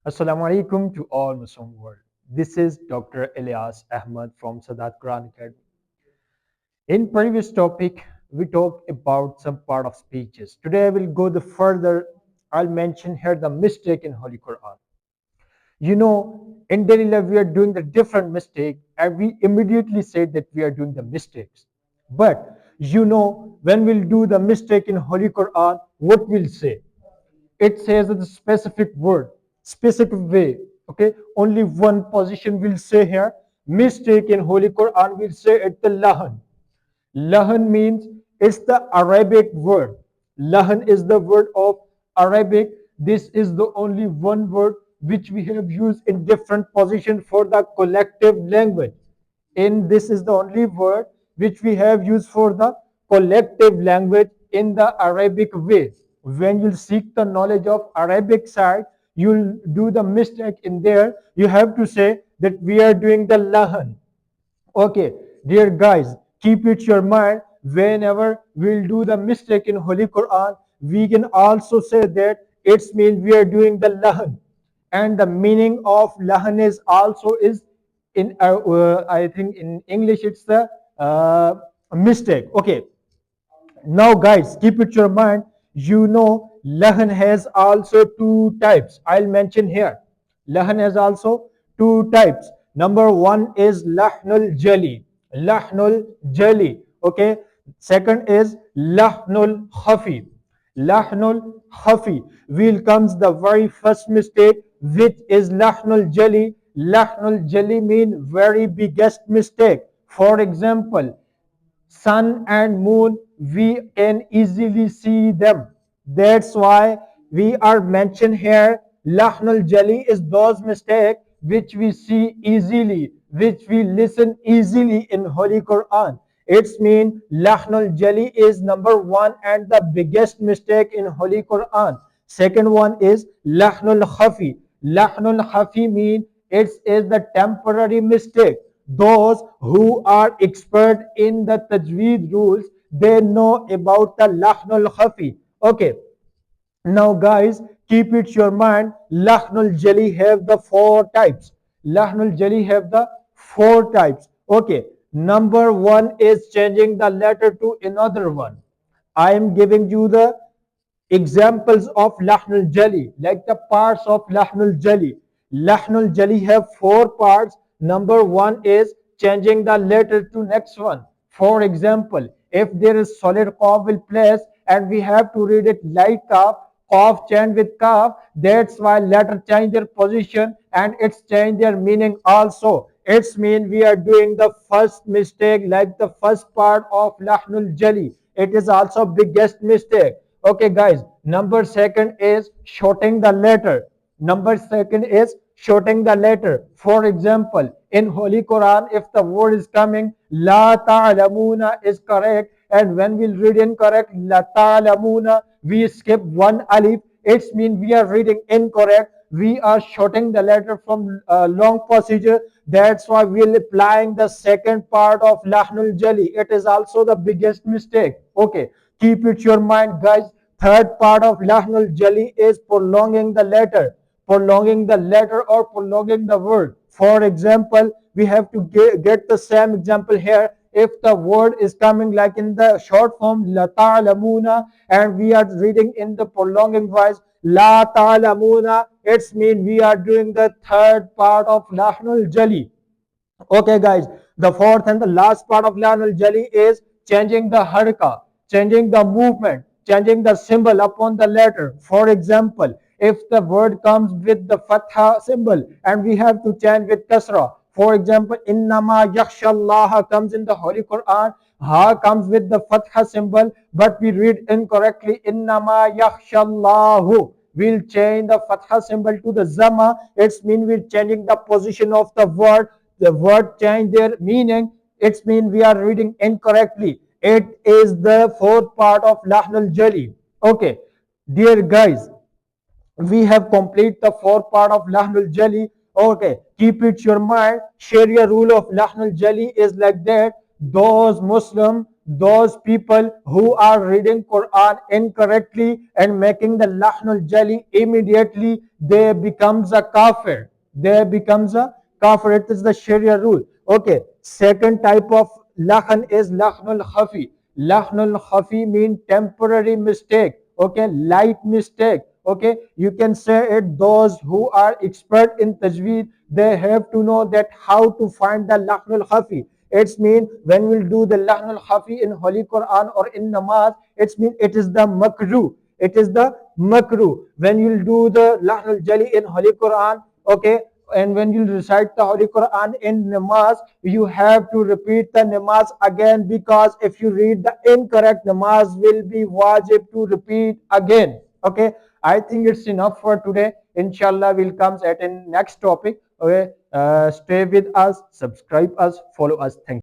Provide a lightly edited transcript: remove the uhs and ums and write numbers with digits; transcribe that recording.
Assalamu alaikum to all Muslim world. This is Dr. Elias Ahmad from Sadaat Quran Academy. In previous topic, we talked about some part of speeches. Today I will go the further. I'll mention here the mistake in Holy Quran. In daily life we are doing the different mistake, and we immediately say that we are doing the mistakes. But when we'll do the mistake in Holy Quran, what we'll say? It says a specific word, specific way. Okay, only one position will say here. Mistake in Holy Quran will say it the Lahn. Lahn means it's the Arabic word. Lahn is the word of Arabic. This is the only one word which we have used in different position for the collective language. In this is the only word which we have used for the collective language in the Arabic way. When you seek the knowledge of Arabic side, you'll do the mistake in there. You have to say that we are doing the Lahn. Okay, dear guys, keep it your mind. Whenever we'll do the mistake in Holy Quran, we can also say that it's mean we are doing the Lahn. And the meaning of Lahn is also is in I think in English it's the mistake. Okay, now guys, keep it your mind. Lahn has also two types. I'll mention here. Lahn has also two types. Number one is Lahnul Jali. Lahnul Jali. Okay. Second is Lahnul Khafi. Lahnul Khafi. Will comes the very first mistake, which is Lahnul Jali. Lahnul Jali mean very biggest mistake. For example, sun and moon, we can easily see them. That's why we are mentioned here. Lahnul Jali is those mistakes which we see easily, which we listen easily in Holy Quran. It's mean Lahnul Jali is number one and the biggest mistake in Holy Quran. Second one is Lahnul Khafi. Lahnul Khafi mean it is the temporary mistake. Those who are expert in the Tajweed rules, they know about the Lahnul Khafi. Okay, now guys, keep it your mind. Lahnul Jali have the four types. Lahnul Jali have the four types. Okay, number one is changing the letter to another one. I am giving you the examples of Lahnul Jali, like the parts of Lahnul Jali. Lahnul Jali have four parts. Number one is changing the letter to next one. For example, if there is solid qaf will place and we have to read it light qaf change with kaf, that's why letter change their position and it's change their meaning also. It's mean we are doing the first mistake like the first part of Lahnul Jali. It is also biggest mistake. Okay, guys. Number second is shorting the letter. Number second is shorting the letter. For example, in Holy Quran, if the word is coming, La ta'lamuna is correct, and when we read incorrect, La ta'lamuna, we skip one alif. It means we are reading incorrect. We are shorting the letter from long procedure. That's why we are applying the second part of Lahnul Jali. It is also the biggest mistake. Okay, keep it your mind, guys. Third part of Lahnul Jali is prolonging the letter. Prolonging the letter or prolonging the word. For example, we have to get the same example here. If the word is coming like in the short form, La ta'lamuna, and we are reading in the prolonging voice, La ta'lamuna, it's mean we are doing the third part of Lahnul Jali. Okay, guys, the fourth and the last part of Lahn Jali is changing the harka, changing the movement, changing the symbol upon the letter. For example, if the word comes with the fatha symbol and we have to change with kasra. For example, innama yakhshallaha comes in the Holy Quran, ha comes with the fatha symbol, but we read incorrectly innama yakhshallahu. We'll change the fatha symbol to the zama. It's mean we're changing the position of the word change their meaning. It means we are reading incorrectly. It is the fourth part of Lahnul Jali. Okay, dear guys, we have complete the fourth part of Lahnul Jali. Okay, keep it your mind. Sharia rule of Lahnul Jali is like that. those people who are reading Quran incorrectly and making the Lahn Jali immediately, they becomes a kafir. They becomes a kafir. It is the Sharia rule. Okay. Second type of Lahn is Lahn Khafi. Lahn Khafi mean temporary mistake. Okay, light mistake. Okay, you can say it. Those who are expert in Tajweed, they have to know that how to find the Lahn Khafi. It's mean when we'll do the Lahn Khafi in Holy Quran or in Namaz, it's mean it is the makruh. It is the makruh. When you'll do the Lahn Jali in Holy Quran, okay, and when you recite the Holy Quran in namaz, you have to repeat the namaz again, because if you read the incorrect, namaz will be wajib to repeat again. Okay, I think it's enough for today. Inshallah, we'll come at a next topic. Okay, stay with us, subscribe us, follow us. Thank you.